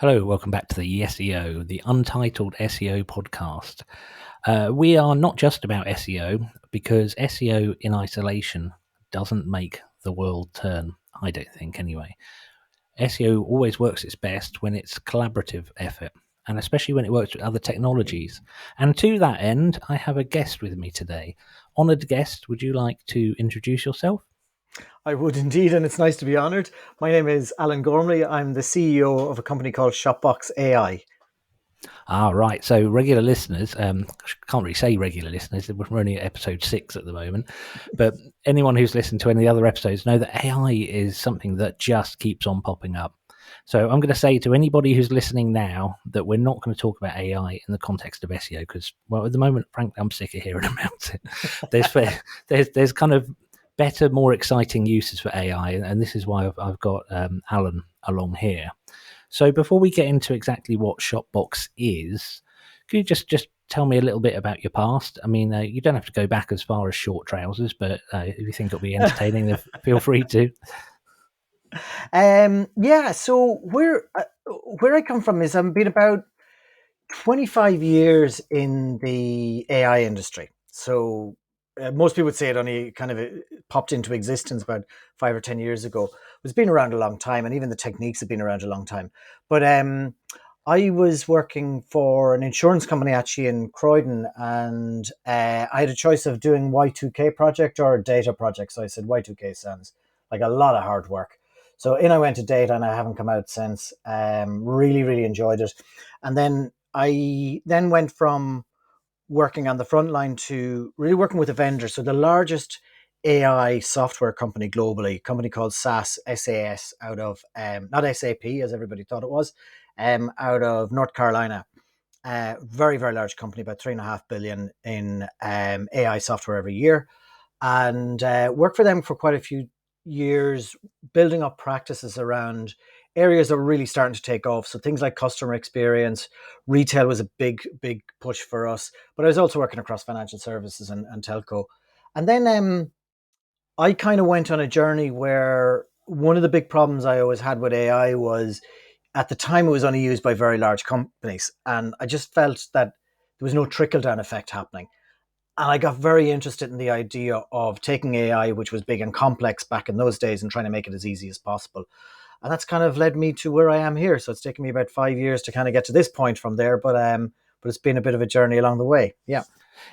Hello, welcome back to the SEO, the Untitled SEO podcast. We are not just about SEO because SEO in isolation doesn't make the world turn, I don't think anyway. SEO always works its best when it's collaborative effort, and especially when it works with other technologies. And to that end, I have a guest with me today. Honoured guest, would you like to introduce yourself? I would indeed, and it's nice to be honoured. My name is Alan Gormley. I'm the CEO of a company called Shopbox AI. Right. So regular listeners, can't really say regular listeners. We're only at episode 6 at the moment, but anyone who's listened to any other episodes know that AI is something that just keeps on popping up. So I'm going to say to anybody who's listening now that we're not going to talk about AI in the context of SEO because, well, at the moment, frankly, I'm sick of hearing about it. There's kind of better, more exciting uses for AI, and this is why I've got Alan along here. So before we get into exactly what Shopbox is, could you just tell me a little bit about your past? I mean, you don't have to go back as far as short trousers, but if you think it'll be entertaining, then feel free to. So where I come from is I've been about 25 years in the AI industry. So most people would say it only kind of popped into existence about 5 or 10 years ago. It's been around a long time, and even the techniques have been around a long time. But I was working for an insurance company actually in Croydon, and I had a choice of doing Y2K project or a data project. So I said Y2K sounds like a lot of hard work. So in I went to data, and I haven't come out since. Really, really enjoyed it. And then I then went from working on the front line to really working with a vendor. So the largest AI software company globally, a company called SAS, out of not SAP as everybody thought it was, out of North Carolina. Very, very large company, about 3.5 billion in AI software every year, and worked for them for quite a few years, building up practices around areas that were really starting to take off. So things like customer experience, retail was a big, big push for us. But I was also working across financial services and telco. And then I kind of went on a journey where one of the big problems I always had with AI was at the time it was only used by very large companies. And I just felt that there was no trickle down effect happening. And I got very interested in the idea of taking AI, which was big and complex back in those days, and trying to make it as easy as possible. And that's kind of led me to where I am here. So it's taken me about 5 years to kind of get to this point from there. But it's been a bit of a journey along the way. Yeah.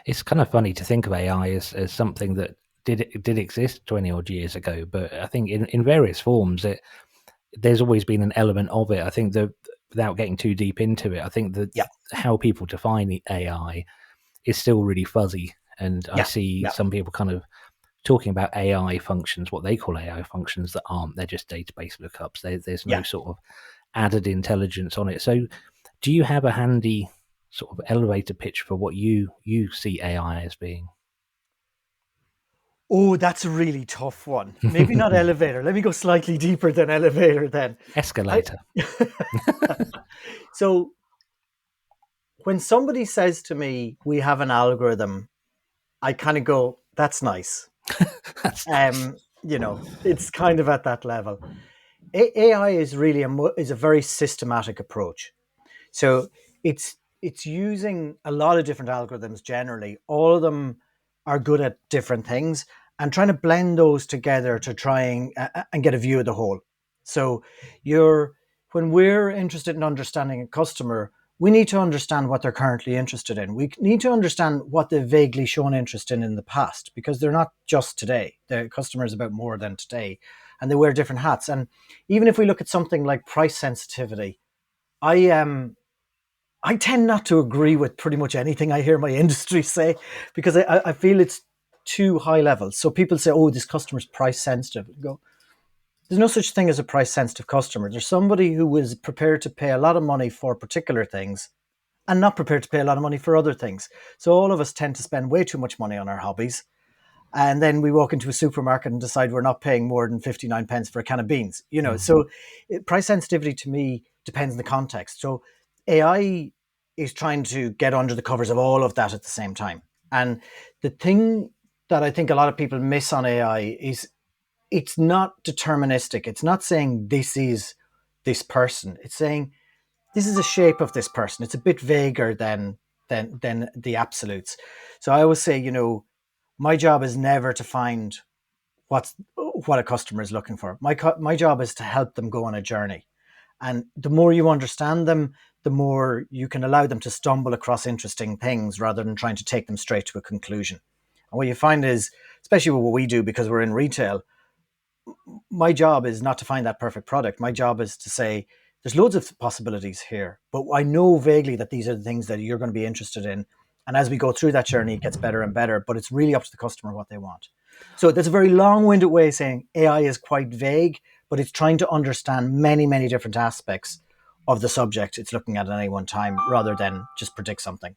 It's kind of funny to think of AI as something that did exist 20 odd years ago, but I think in various forms, there's always been an element of it. I think that without getting too deep into it, I think that how people define the AI is still really fuzzy. And I see some people kind of talking about AI functions, what they call AI functions that aren't, they're just database lookups. There's no sort of added intelligence on it. So do you have a handy sort of elevator pitch for what you see AI as being? Oh, that's a really tough one. Maybe not elevator. Let me go slightly deeper than elevator then. Escalator. So when somebody says to me, we have an algorithm, I kind of go, that's nice. That's nice. It's kind of at that level. AI is really is a very systematic approach. So it's using a lot of different algorithms generally. All of them are good at different things and trying to blend those together to try and get a view of the whole. So when we're interested in understanding a customer, we need to understand what they're currently interested in. We need to understand what they've vaguely shown interest in the past, because they're not just today. The customer is about more than today, and they wear different hats. And even if we look at something like price sensitivity, I tend not to agree with pretty much anything I hear my industry say, because I feel it's too high level. So people say, oh, this customer's price sensitive. I go, there's no such thing as a price sensitive customer. There's somebody who is prepared to pay a lot of money for particular things and not prepared to pay a lot of money for other things. So all of us tend to spend way too much money on our hobbies. And then we walk into a supermarket and decide we're not paying more than 59 pence for a can of beans. So price sensitivity to me depends on the context. So AI is trying to get under the covers of all of that at the same time. And the thing that I think a lot of people miss on AI is it's not deterministic. It's not saying this is this person. It's saying this is a shape of this person. It's a bit vaguer than the absolutes. So I always say, my job is never to find what a customer is looking for. My job is to help them go on a journey. And the more you understand them, the more you can allow them to stumble across interesting things rather than trying to take them straight to a conclusion. And what you find is, especially with what we do, because we're in retail, my job is not to find that perfect product. My job is to say, there's loads of possibilities here, but I know vaguely that these are the things that you're going to be interested in. And as we go through that journey, it gets better and better, but it's really up to the customer what they want. So that's a very long-winded way of saying AI is quite vague, but it's trying to understand many, many different aspects of the subject it's looking at any one time rather than just predict something.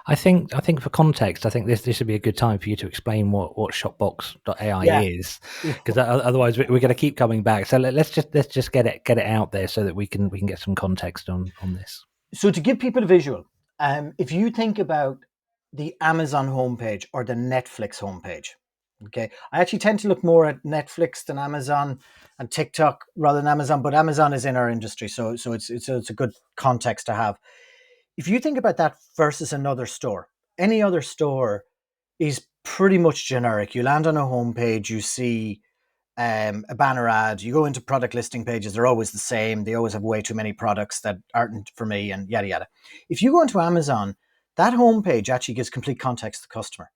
I think for context, I think this would be a good time for you to explain what Shopbox.ai Yeah. is, because otherwise we're going to keep coming back. So let's just get it out there so that we can get some context on this. So to give people a visual, if you think about the Amazon homepage or the Netflix homepage, okay, I actually tend to look more at Netflix than Amazon and TikTok rather than Amazon, but Amazon is in our industry, so it's a good context to have. If you think about that versus another store, any other store is pretty much generic. You land on a homepage, you see a banner ad, you go into product listing pages, they're always the same. They always have way too many products that aren't for me and yada, yada. If you go into Amazon, that homepage actually gives complete context to the customer.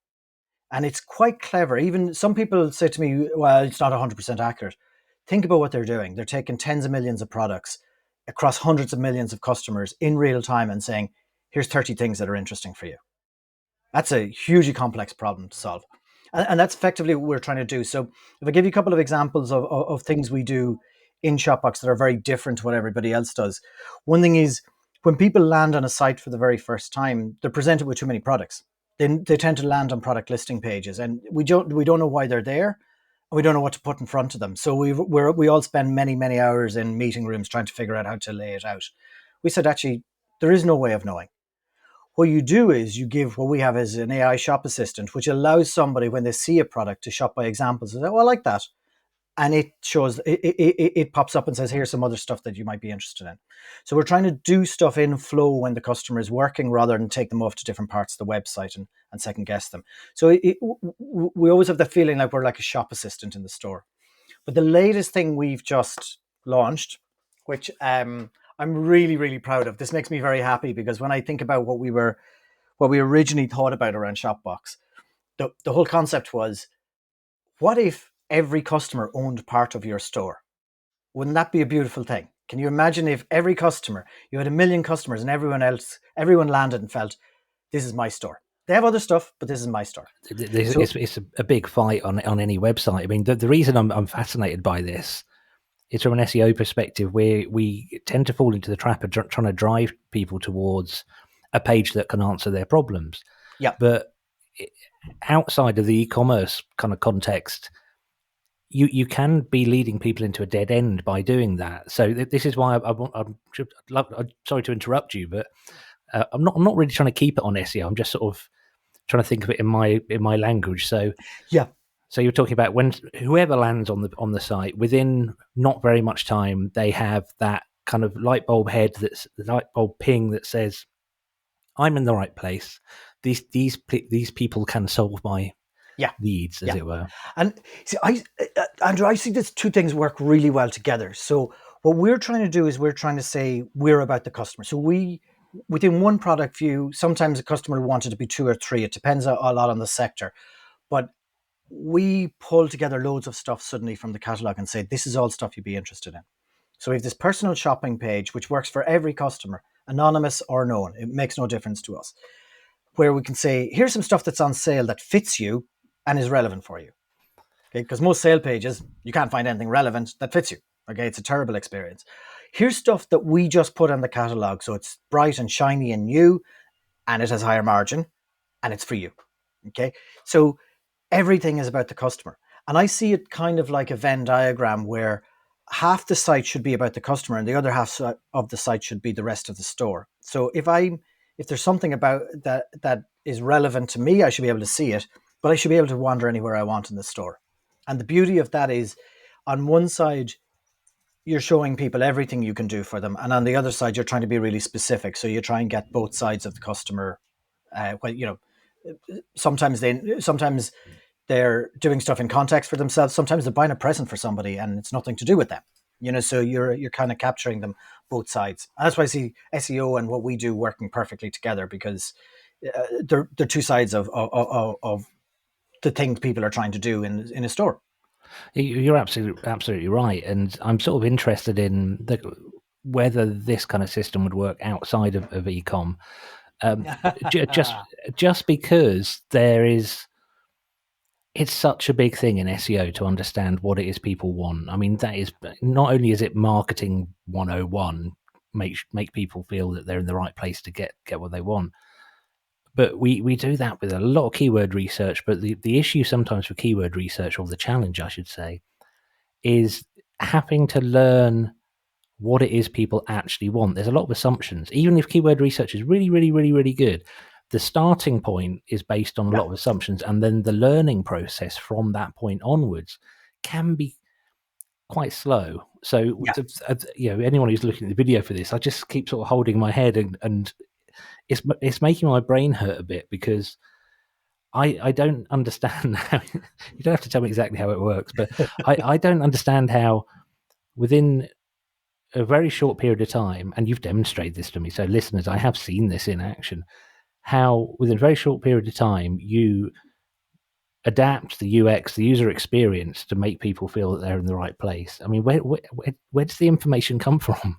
And it's quite clever. Even some people say to me, well, it's not 100% accurate. Think about what they're doing. They're taking tens of millions of products across hundreds of millions of customers in real time and saying, here's 30 things that are interesting for you. That's a hugely complex problem to solve. And that's effectively what we're trying to do. So if I give you a couple of examples of things we do in Shopbox that are very different to what everybody else does. One thing is when people land on a site for the very first time, they're presented with too many products. They tend to land on product listing pages and we don't know why they're there. And we don't know what to put in front of them. So we all spend many, many hours in meeting rooms trying to figure out how to lay it out. We said, actually, there is no way of knowing. What you do is you give what we have as an AI shop assistant, which allows somebody when they see a product to shop by examples and say, oh, I like that. And it shows, it pops up and says, here's some other stuff that you might be interested in. So we're trying to do stuff in flow when the customer is working rather than take them off to different parts of the website and second guess them. So we always have that feeling like we're like a shop assistant in the store. But the latest thing we've just launched, which I'm really, really proud of, this makes me very happy because when I think about what we originally thought about around Shopbox, the whole concept was, what if every customer owned part of your store? Wouldn't that be a beautiful thing? Can you imagine if every customer, you had 1 million customers and everyone landed and felt, this is my store. They have other stuff, but this is my store. It's a big fight on any website. I mean, the reason I'm fascinated by this is from an SEO perspective, where we tend to fall into the trap of trying to drive people towards a page that can answer their problems. Yeah. But outside of the e-commerce kind of context, you can be leading people into a dead end by doing that. So this is why I'm sorry to interrupt you, but I'm not really trying to keep it on SEO. I'm just sort of trying to think of it in my language. So yeah. So you're talking about when whoever lands on the site, within not very much time, they have that kind of light bulb ping that says, "I'm in the right place. These people can solve my needs," as it were. And see, Andrew, I see these two things work really well together. So what we're trying to do is we're trying to say we're about the customer. So within one product view, sometimes a customer wanted to be 2 or 3. It depends a lot on the sector, but we pull together loads of stuff suddenly from the catalog and say, this is all stuff you'd be interested in. So we have this personal shopping page, which works for every customer, anonymous or known. It makes no difference to us, where we can say, here's some stuff that's on sale that fits you and is relevant for you. Okay, because most sale pages, you can't find anything relevant that fits you. Okay, it's a terrible experience. Here's stuff that we just put on the catalog, so it's bright and shiny and new, and it has higher margin, and it's for you. Okay, so everything is about the customer. And I see it kind of like a Venn diagram where half the site should be about the customer and the other half of the site should be the rest of the store. So if there's something about that is relevant to me, I should be able to see it, but I should be able to wander anywhere I want in the store. And the beauty of that is, on one side, you're showing people everything you can do for them, and on the other side, you're trying to be really specific. So you try and get both sides of the customer. Well, sometimes they're doing stuff in context for themselves. Sometimes they're buying a present for somebody, and it's nothing to do with them. So you're kind of capturing them both sides. And that's why I see SEO and what we do working perfectly together, because they're two sides of the things people are trying to do in a store. You're absolutely right, and I'm sort of interested in whether this kind of system would work outside of ecom. Just because it's such a big thing in SEO to understand what it is people want. I mean, that is not only is it marketing 101, make people feel that they're in the right place to get what they want, but we do that with a lot of keyword research. But the issue sometimes for keyword research, or the challenge, I should say, is having to learn what it is people actually want. There's a lot of assumptions. Even if keyword research is really, really, really, really good, the starting point is based on a lot of assumptions, and then the learning process from that point onwards can be quite slow. So, anyone who's looking at the video for this, I just keep sort of holding my head, and it's making my brain hurt a bit, because I don't understand how. You don't have to tell me exactly how it works, but I don't understand how within a very short period of time, and you've demonstrated this to me, so listeners, I have seen this in action, how within a very short period of time you adapt the UX, the user experience, to make people feel that they're in the right place. I mean, where does the information come from?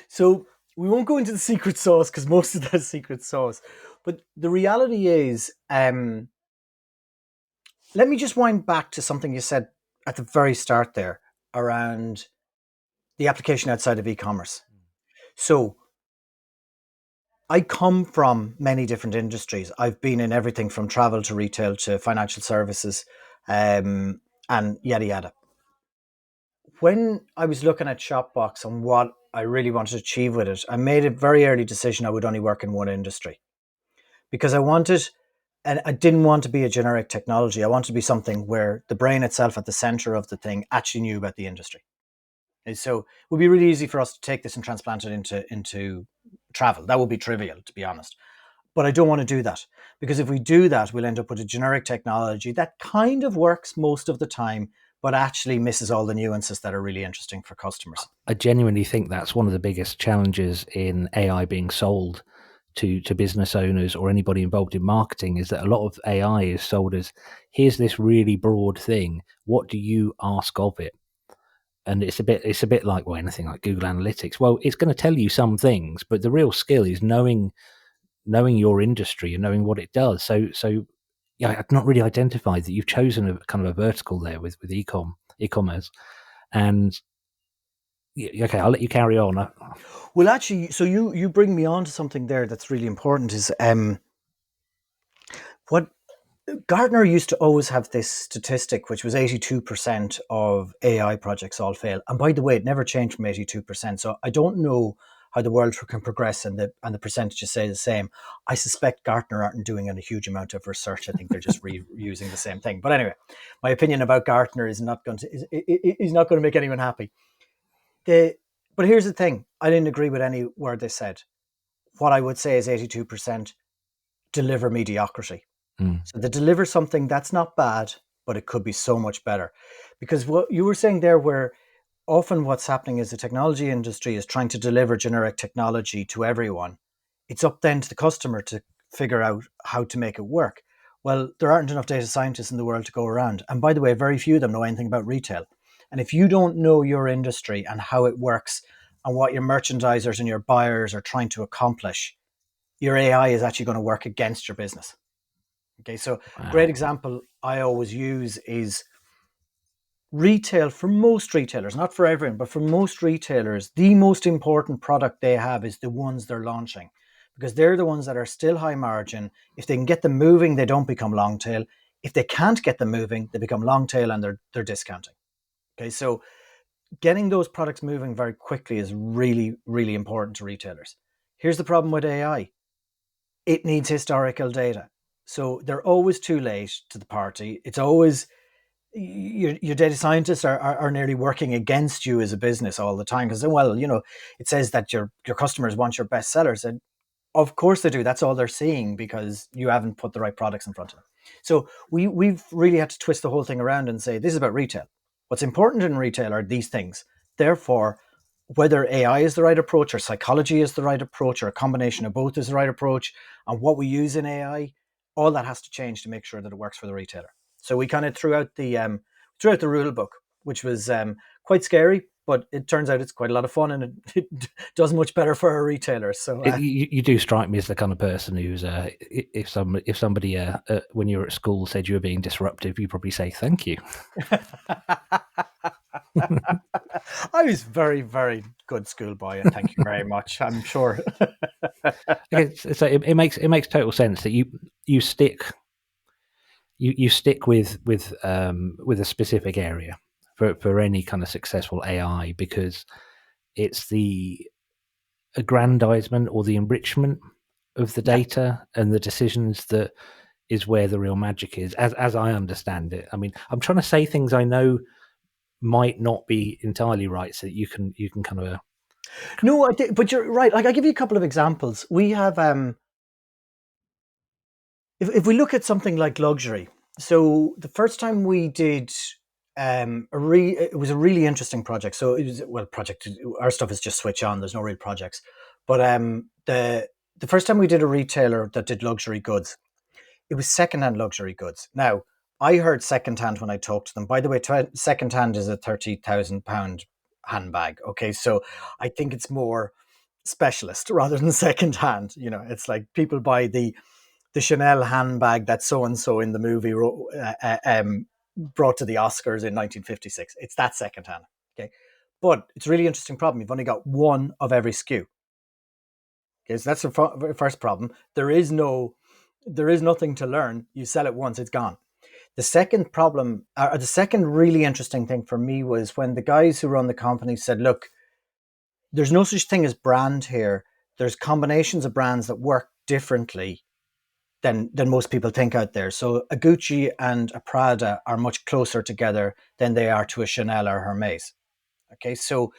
So we won't go into the secret sauce, because most of that's secret sauce. But the reality is, let me just wind back to something you said at the very start there around the application outside of e-commerce. So I come from many different industries. I've been in everything from travel to retail to financial services, and yada yada. When I was looking at Shopbox and what I really wanted to achieve with it, I made a very early decision I would only work in one industry, because I didn't want to be a generic technology. I wanted to be something where the brain itself at the center of the thing actually knew about the industry. And so it would be really easy for us to take this and transplant it into travel. That would be trivial, to be honest. But I don't want to do that, because if we do that, we'll end up with a generic technology that kind of works most of the time, but actually misses all the nuances that are really interesting for customers. I genuinely think that's one of the biggest challenges in AI being sold to business owners or anybody involved in marketing, is that a lot of AI is sold as, here's this really broad thing, what do you ask of it? And it's a bit like, well, anything like Google Analytics. Well, it's going to tell you some things, but the real skill is knowing your industry and knowing what it does. So yeah, I've not really identified that you've chosen a kind of a vertical there with e-commerce. And okay, I'll let you carry on. Well, actually, so you bring me on to something there that's really important, is what Gartner used to always have this statistic, which was 82% of AI projects all fail. And by the way, it never changed from 82%. So I don't know how the world can progress and the percentages stay the same. I suspect Gartner aren't doing a huge amount of research. I think they're just reusing the same thing. But anyway, my opinion about Gartner is not going to make anyone happy. But here's the thing. I didn't agree with any word they said. What I would say is 82% deliver mediocrity. So they deliver something that's not bad, but it could be so much better. Because what you were saying there, where often what's happening is the technology industry is trying to deliver generic technology to everyone. It's up then to the customer to figure out how to make it work. Well, there aren't enough data scientists in the world to go around. And by the way, very few of them know anything about retail. And if you don't know your industry and how it works and what your merchandisers and your buyers are trying to accomplish, your AI is actually going to work against your business. Okay, so a great example I always use is retail. For most retailers, not for everyone, but for most retailers, the most important product they have is the ones they're launching, because they're the ones that are still high margin. If they can get them moving, they don't become long tail. If they can't get them moving, they become long tail and they're discounting. Okay, so getting those products moving very quickly is really, really important to retailers. Here's the problem with AI. It needs historical data. So they're always too late to the party. It's always your data scientists are nearly working against you as a business all the time because, well, it says that your customers want your best sellers, and of course they do. That's all they're seeing because you haven't put the right products in front of them. So we've really had to twist the whole thing around and say this is about retail. What's important in retail are these things. Therefore, whether AI is the right approach or psychology is the right approach or a combination of both is the right approach, and what we use in AI, all that has to change to make sure that it works for the retailer. So we kind of threw out the rule book, which was quite scary, but it turns out it's quite a lot of fun, and it does much better for our retailers. So You do strike me as the kind of person who's if somebody when you were at school said you were being disruptive, you probably say thank you. I was very, very good schoolboy, and thank you very much. I'm sure. Okay, so it makes total sense that you stick with a specific area for any kind of successful AI, because it's the aggrandizement or the enrichment of the Yeah. data and the decisions that is where the real magic is, as I understand it. I mean, I'm trying to say things I know might not be entirely right, so that you can kind of No, but you're right. Like, I'll give you a couple of examples. We have, if we look at something like luxury. So the first time we did it was a really interesting project. So it was, well, project, our stuff is just switch on. There's no real projects. But the first time we did a retailer that did luxury goods, it was secondhand luxury goods. Now, I heard secondhand when I talked to them. By the way, secondhand is a £30,000 handbag. Okay, so I think it's more specialist rather than secondhand. It's like people buy the Chanel handbag that so and so in the movie brought to the Oscars in 1956. It's that secondhand. Okay, but it's a really interesting problem. You've only got one of every SKU. Okay, so that's the first problem. There is nothing to learn. You sell it once, it's gone. The second problem, or the second really interesting thing for me, was when the guys who run the company said, look, there's no such thing as brand here. There's combinations of brands that work differently than most people think out there. So a Gucci and a Prada are much closer together than they are to a Chanel or Hermes. Okay, so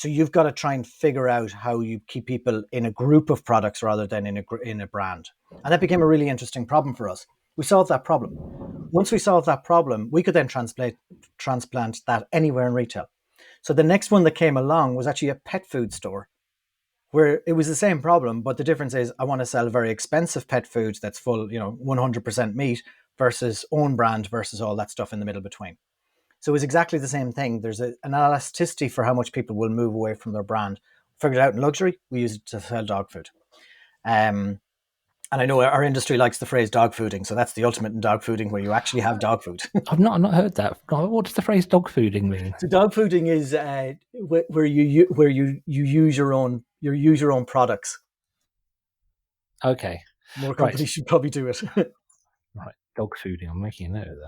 you've got to try and figure out how you keep people in a group of products rather than in a brand. And that became a really interesting problem for us. We solved that problem. Once we solved that problem, we could then transplant that anywhere in retail. So the next one that came along was actually a pet food store, where it was the same problem, but the difference is I want to sell very expensive pet food that's full, 100% meat versus own brand versus all that stuff in the middle between. So it was exactly the same thing. There's an elasticity for how much people will move away from their brand. Figured it out in luxury, we use it to sell dog food. And I know our industry likes the phrase dog fooding, so that's the ultimate in dog fooding, where you actually have dog food. I've not heard that. What does the phrase dog fooding mean? So dog fooding is where you use your own products. Okay, More right, companies should probably do it. right. Dog fooding. I'm making a note of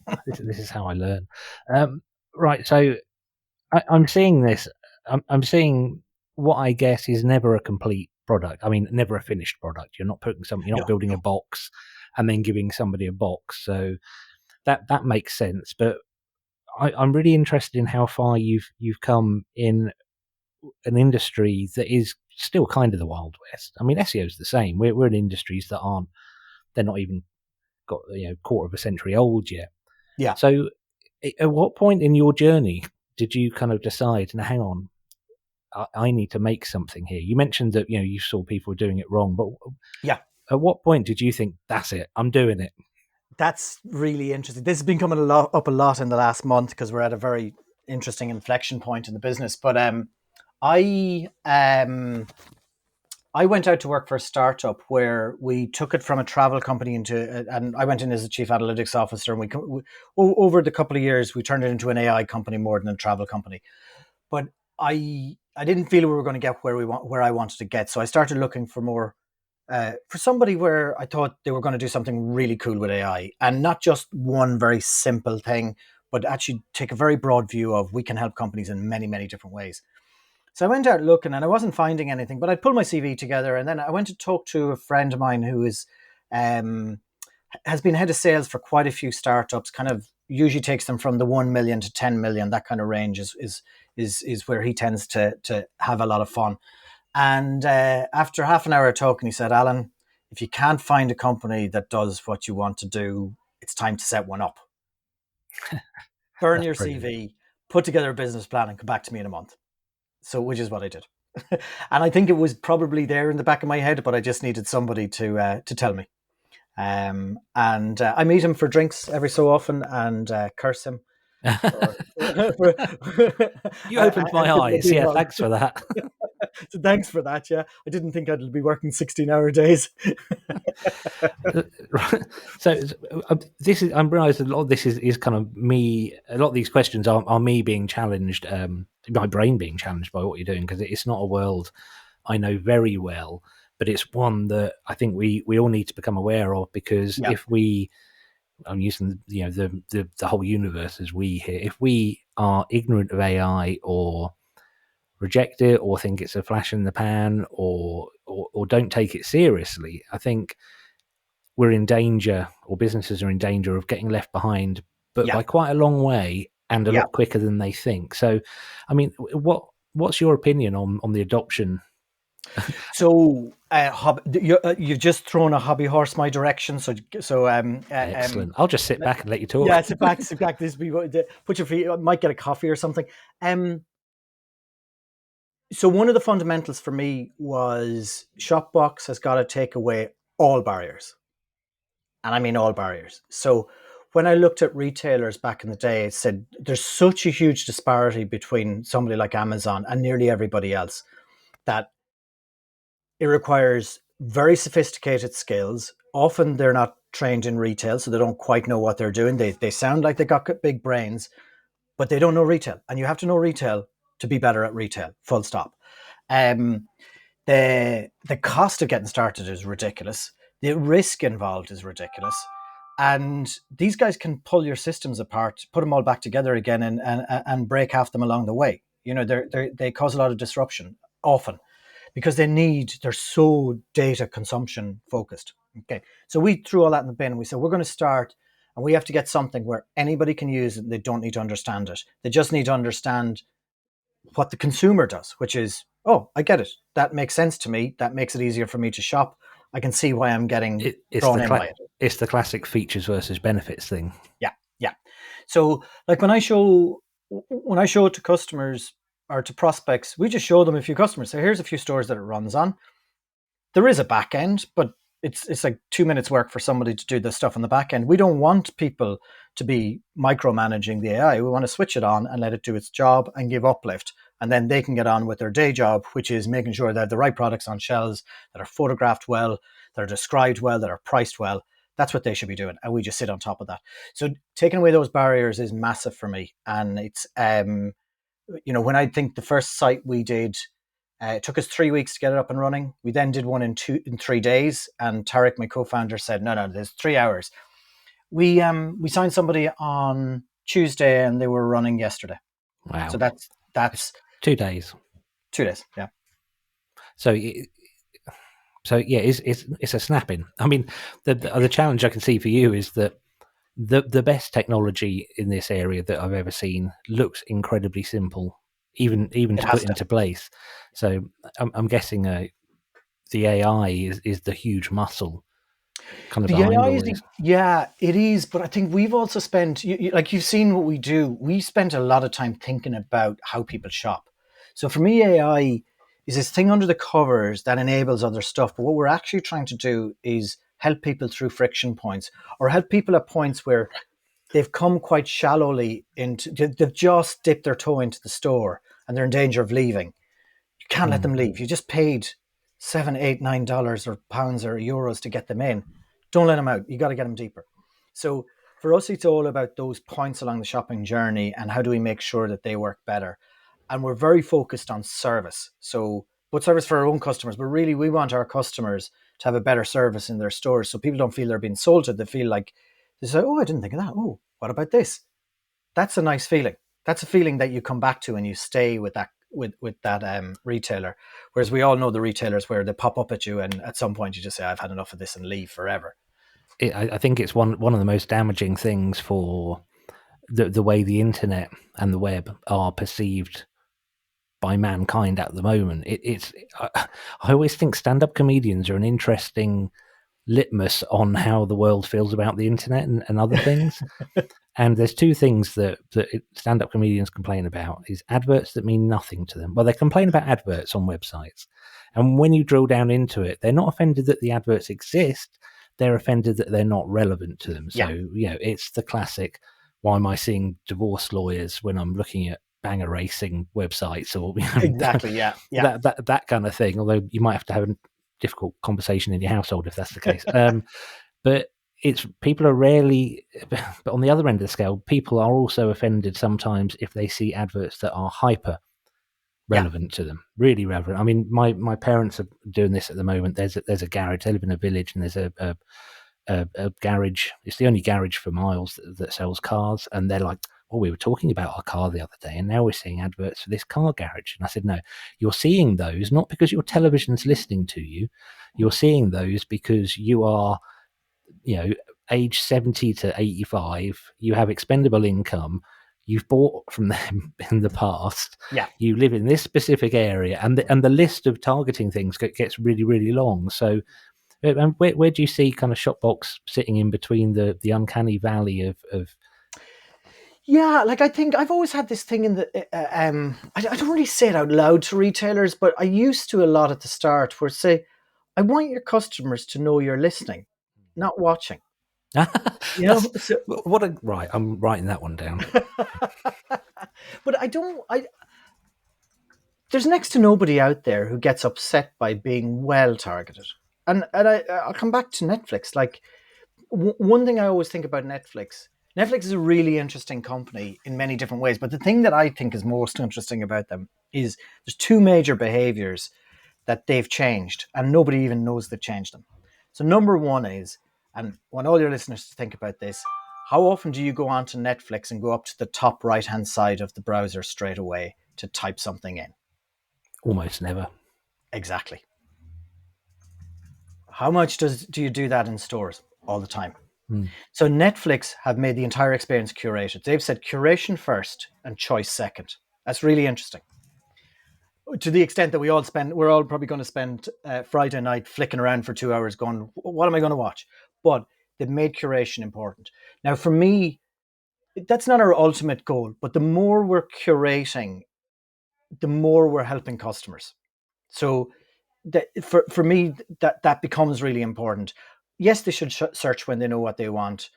that. This is how I learn. Right, so I'm seeing this. I'm seeing what I guess is never a complete product. I mean, never a finished product. You're not putting something. You're not building a box and then giving somebody a box. So that makes sense. But I'm really interested in how far you've come in an industry that is still kind of the Wild West. I mean, SEO is the same. We're in industries that aren't. They're not even got quarter of a century old yet. Yeah. So, at what point in your journey did you kind of decide? Now, hang on, I need to make something here. You mentioned that you saw people doing it wrong, but yeah, at what point did you think that's it? I'm doing it. That's really interesting. This has been coming up a lot in the last month because we're at a very interesting inflection point in the business. But I went out to work for a startup where we took it from a travel company and I went in as a chief analytics officer. And we over the couple of years, we turned it into an AI company more than a travel company. But I didn't feel we were going to get where I wanted to get. So I started looking for somebody where I thought they were going to do something really cool with AI, and not just one very simple thing, but actually take a very broad view of we can help companies in many, many different ways. So I went out looking and I wasn't finding anything, but I'd pull my CV together, and then I went to talk to a friend of mine who is has been head of sales for quite a few startups. Kind of usually takes them from the 1 million to 10 million. That kind of range is where he tends to have a lot of fun. And after half an hour of talking, he said, Alan, if you can't find a company that does what you want to do, it's time to set one up. Burn That's your brilliant. CV, put together a business plan, and come back to me in a month. So, which is what I did. And I think it was probably there in the back of my head, but I just needed somebody to tell me. And I meet him for drinks every so often and curse him. You opened my And give him a eyes. big Yeah, hug. thanks for that. So thanks for that. Yeah, I didn't think I'd be working 16-hour days. So this is, I'm realizing a lot of this is kind of me. A lot of these questions are me being challenged, my brain being challenged by what you're doing, because it's not a world I know very well, but it's one that I think we all need to become aware of, because Yeah, if we, I'm using the whole universe as we here, if we are ignorant of AI or reject it or think it's a flash in the pan or don't take it seriously, I think we're in danger, or businesses are in danger of getting left behind, but yeah, by quite a long way and a yeah. lot quicker than they think. So, I mean, what's your opinion on the adoption? So you've just thrown a hobby horse my direction. Excellent. I'll just sit back and let you Yeah, talk. sit back, sit back. This be put your feet. Might get a coffee or something. So one of the fundamentals for me was Shopbox has got to take away all barriers, and I mean all barriers. So when I looked at retailers back in the day, it said there's such a huge disparity between somebody like Amazon and nearly everybody else that it requires very sophisticated skills. Often they're not trained in retail, so they don't quite know what they're doing. They sound like they got big brains, but they don't know retail. And you have to know retail to be better at retail, full stop. Um, the cost of getting started is ridiculous. The risk involved is ridiculous. And these guys can pull your systems apart, put them all back together again, and break half them along the way. You know, they cause a lot of disruption often because they're so data consumption focused. Okay, so we threw all that in the bin and we said we're going to start, and we have to get something where anybody can use it. They don't need to understand it. They just need to understand what the consumer does, which is, oh, I get it. That makes sense to me. That makes it easier for me to shop. I can see why I'm getting drawn in by it. It's the classic features versus benefits thing. Yeah, yeah. So like when I show it to customers or to prospects, we just show them a few customers. So here's a few stores that it runs on. There is a back end, but it's like 2 minutes work for somebody to do the stuff on the back end. We don't want people to be micromanaging the AI. We want to switch it on and let it do its job and give uplift. And then they can get on with their day job, which is making sure that the right products on shelves, that are photographed well, that are described well, that are priced well. That's what they should be doing. And we just sit on top of that. So taking away those barriers is massive for me. And it's, when I think the first site we did, it took us 3 weeks to get it up and running. We then did one in 3 days, and Tarek, my co-founder, said, "No, there's 3 hours." We signed somebody on Tuesday, and they were running yesterday. Wow. So that's 2 days. 2 days. Yeah. So yeah, it's a snapping. I mean, the challenge I can see for you is that the best technology in this area that I've ever seen looks incredibly simple, even to put into place. So I'm guessing the AI is the huge muscle kind of The behind AI all is, this. yeah, it is. But I think we've also spent, like you've seen what we do. We spent a lot of time thinking about how people shop. So for me, AI is this thing under the covers that enables other stuff. But what we're actually trying to do is help people through friction points, or help people at points where they've come quite shallowly they've just dipped their toe into the store and they're in danger of leaving. You can't let them leave. You just paid $7, $8, $9 or pounds or euros to get them in. Don't let them out. You got to get them deeper. So for us, it's all about those points along the shopping journey and how do we make sure that they work better. And we're very focused on service. So both service for our own customers, but really we want our customers to have a better service in their stores, so people don't feel they're being sold to. They feel like they say, "Oh, I didn't think of that. Oh, what about this?" That's a nice feeling. That's a feeling that you come back to and you stay with that retailer. Whereas we all know the retailers where they pop up at you and at some point you just say, "I've had enough of this," and leave forever. I think it's one of the most damaging things for the way the internet and the web are perceived by mankind at the moment. I always think stand-up comedians are an interesting litmus on how the world feels about the internet and other things. And there's two things that stand-up comedians complain about: is adverts that mean nothing to them. Well, they complain about adverts on websites, and when you drill down into it, they're not offended that the adverts exist. They're offended that they're not relevant to them. So, it's the classic, why am I seeing divorce lawyers when I'm looking at banger racing websites, or Exactly. Yeah. that kind of thing. Although you might have to have a difficult conversation in your household if that's the case. But people are rarely, but on the other end of the scale, people are also offended sometimes if they see adverts that are hyper relevant to them, really relevant. I mean, my parents are doing this at the moment. There's a garage. They live in a village, and there's a garage. It's the only garage for miles that sells cars, and they're like, well, we were talking about our car the other day, and now we're seeing adverts for this car garage. And I said, no, you're seeing those not because your television's listening to you. You're seeing those because you are, age 70 to 85, you have expendable income, you've bought from them in the past, you live in this specific area, and the list of targeting things gets really, really long. So where do you see kind of Shopbox sitting in between the uncanny valley of Yeah, like I think I've always had this thing in the I don't really say it out loud to retailers, but I used to a lot at the start, where say, I want your customers to know you're listening, not watching. So, right, I'm writing that one down. But there's next to nobody out there who gets upset by being well targeted. And I'll come back to Netflix. Like, one thing I always think about Netflix is a really interesting company in many different ways. But the thing that I think is most interesting about them is there's two major behaviors that they've changed, and nobody even knows they've changed them. So number one is, and I want all your listeners to think about this, how often do you go onto Netflix and go up to the top right-hand side of the browser straight away to type something in? Almost never. Exactly. How much do you do that in stores? All the time. So Netflix have made the entire experience curated. They've said curation first and choice second. That's really interesting. To the extent that we're all probably going to spend Friday night flicking around for 2 hours going, what am I going to watch? But they've made curation important. Now, for me, that's not our ultimate goal, but the more we're curating, the more we're helping customers. So for me, that becomes really important. Yes, they should search when they know what they want,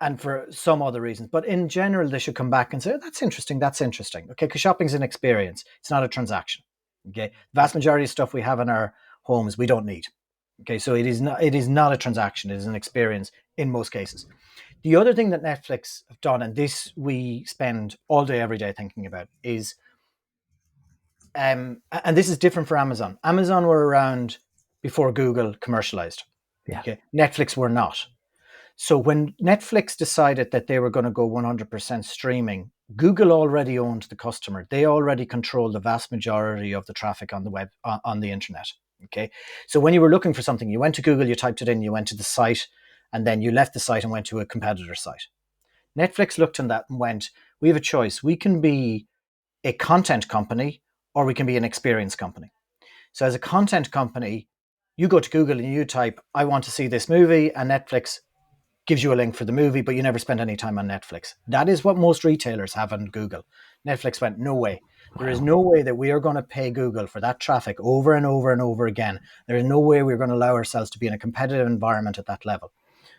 and for some other reasons. But in general, they should come back and say, oh, that's interesting. Okay, because shopping's an experience. It's not a transaction. Okay, the vast majority of stuff we have in our homes, we don't need. Okay, so it is not a transaction. It is an experience in most cases. The other thing that Netflix have done, and this we spend all day, every day thinking about, is, and this is different for Amazon. Amazon were around before Google commercialized. Yeah. Okay, Netflix were not. So when Netflix decided that they were going to go 100% streaming, Google already owned the customer. They already controlled the vast majority of the traffic on the web, on the internet. Okay. So when you were looking for something, you went to Google, you typed it in, you went to the site, and then you left the site and went to a competitor site. Netflix looked on that and went, we have a choice. We can be a content company, or we can be an experience company. So as a content company, you go to Google and you type, I want to see this movie, and Netflix gives you a link for the movie, but you never spend any time on Netflix. That is what most retailers have on Google. Netflix went, no way. There is no way that we are going to pay Google for that traffic over and over and over again. There is no way we're going to allow ourselves to be in a competitive environment at that level.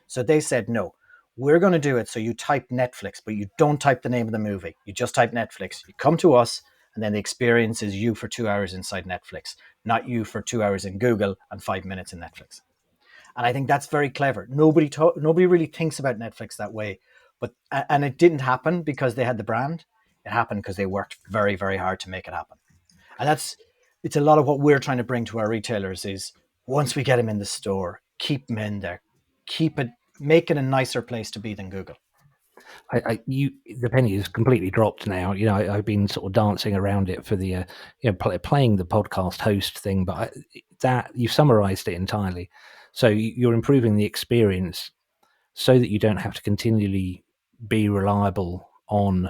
So they said, no, we're going to do it. So you type Netflix, but you don't type the name of the movie. You just type Netflix. You come to us, and then the experience is you for 2 hours inside Netflix, not you for 2 hours in Google and 5 minutes in Netflix. And I think that's very clever. Nobody really thinks about Netflix that way. And it didn't happen because they had the brand. It happened because they worked very, very hard to make it happen. And it's a lot of what we're trying to bring to our retailers is, once we get them in the store, keep them in there. Make it a nicer place to be than Google. The penny is completely dropped now. I've been sort of dancing around it for the, playing the podcast host thing, but that you've summarized it entirely. So you're improving the experience so that you don't have to continually be reliable on,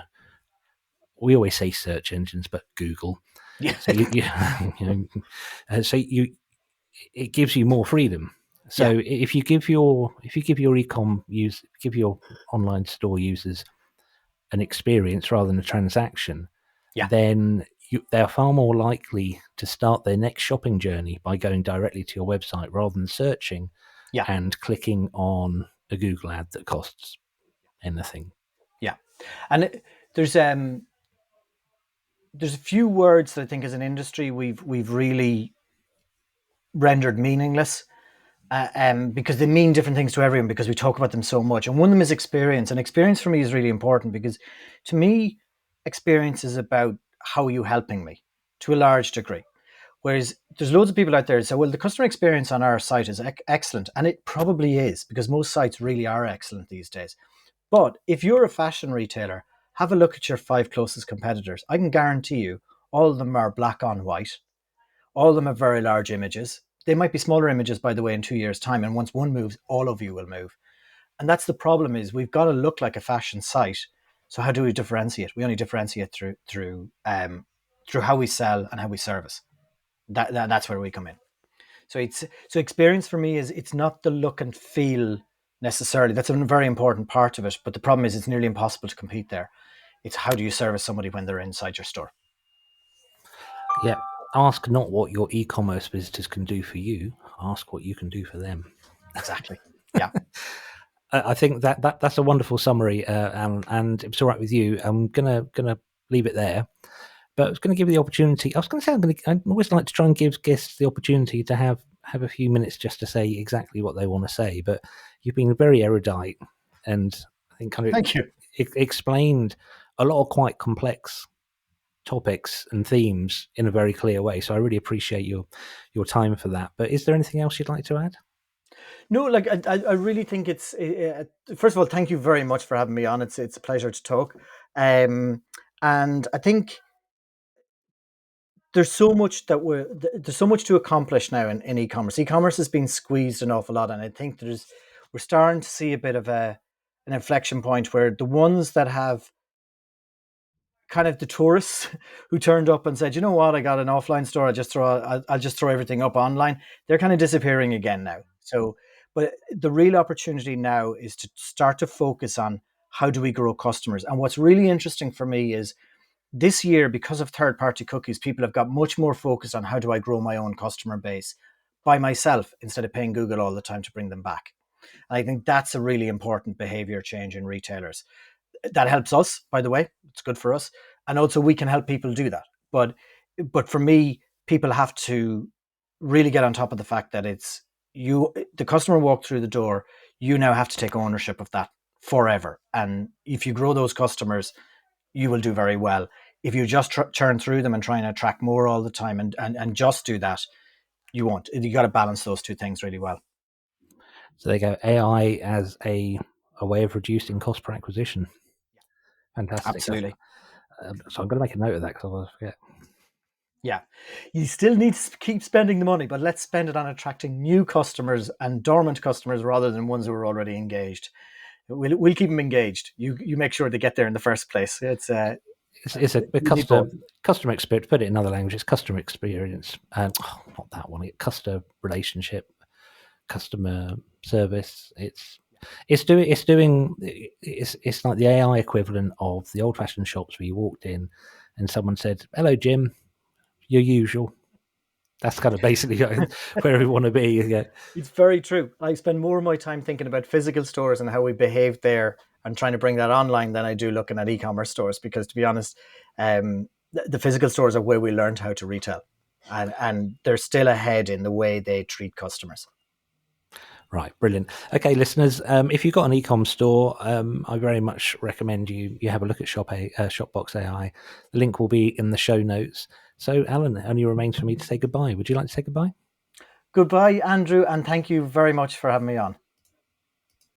we always say search engines, but Google. Yeah. So it gives you more freedom. So Yeah. if you give your give your online store users an experience rather than a transaction, Yeah. then they are far more likely to start their next shopping journey by going directly to your website rather than searching Yeah. and clicking on a Google ad that costs anything. Yeah. And there's a few words that I think as an industry we've really rendered meaningless, because they mean different things to everyone because we talk about them so much. And one of them is experience. And experience for me is really important because to me, experience is about how are you helping me to a large degree. Whereas there's loads of people out there that say, well, the customer experience on our site is excellent. And it probably is because most sites really are excellent these days. But if you're a fashion retailer, have a look at your 5 closest competitors. I can guarantee you all of them are black on white. All of them have very large images. They might be smaller images, by the way, in 2 years' time. And once one moves, all of you will move. And that's the problem: is we've got to look like a fashion site. So how do we differentiate? We only differentiate through how we sell and how we service. That's where we come in. So experience for me is, it's not the look and feel necessarily. That's a very important part of it. But the problem is it's nearly impossible to compete there. It's how do you service somebody when they're inside your store? Yeah. Ask not what your e-commerce visitors can do for you. Ask what you can do for them. Exactly. Yeah. I think that's a wonderful summary, Alan. And if it's all right with you, I'm gonna leave it there. But I was going to give you the opportunity. I was going to say I always like to try and give guests the opportunity to have a few minutes just to say exactly what they want to say. But you've been very erudite, and I think kind of Thank you. explained a lot of quite complex topics and themes in a very clear way. So I really appreciate your time for that. But is there anything else you'd like to add? No, like I really think it's first of all, thank you very much for having me on. It's a pleasure to talk, and I think there's so much there's so much to accomplish now in e-commerce. E-commerce has been squeezed an awful lot, and I think we're starting to see a bit of an inflection point where the ones that have kind of the tourists who turned up and said, you know what, I got an offline store, I'll just throw everything up online. They're kind of disappearing again now. So, but the real opportunity now is to start to focus on how do we grow customers. And what's really interesting for me is this year, because of third-party cookies, people have got much more focused on how do I grow my own customer base by myself instead of paying Google all the time to bring them back. And I think that's a really important behavior change in retailers. That helps us, by the way. It's good for us, and also we can help people do that. But for me, people have to really get on top of the fact that it's you. The customer walked through the door. You now have to take ownership of that forever. And if you grow those customers, you will do very well. If you just churn through them and try and attract more all the time and just do that, you won't. You got to balance those two things really well. So they go AI as a way of reducing cost per acquisition. Fantastic. Absolutely. So I'm going to make a note of that because I'll forget. Yeah. You still need to keep spending the money, but let's spend it on attracting new customers and dormant customers rather than ones who are already engaged. We'll keep them engaged. You make sure they get there in the first place. It's a customer experience. Put it in other languages. Customer experience. Not that one. Customer relationship, customer service. It's like the AI equivalent of the old fashioned shops where you walked in and someone said, "Hello, Jim, your usual." That's kind of basically where we want to be. Yeah. It's very true. I spend more of my time thinking about physical stores and how we behave there and trying to bring that online than I do looking at e-commerce stores, because to be honest, the physical stores are where we learned how to retail, and they're still ahead in the way they treat customers. Right, brilliant. Okay, listeners, if you've got an e-com store, I very much recommend you have a look at Shopbox AI. The link will be in the show notes. So, Alan, it only remains for me to say goodbye. Would you like to say goodbye? Goodbye, Andrew, and thank you very much for having me on.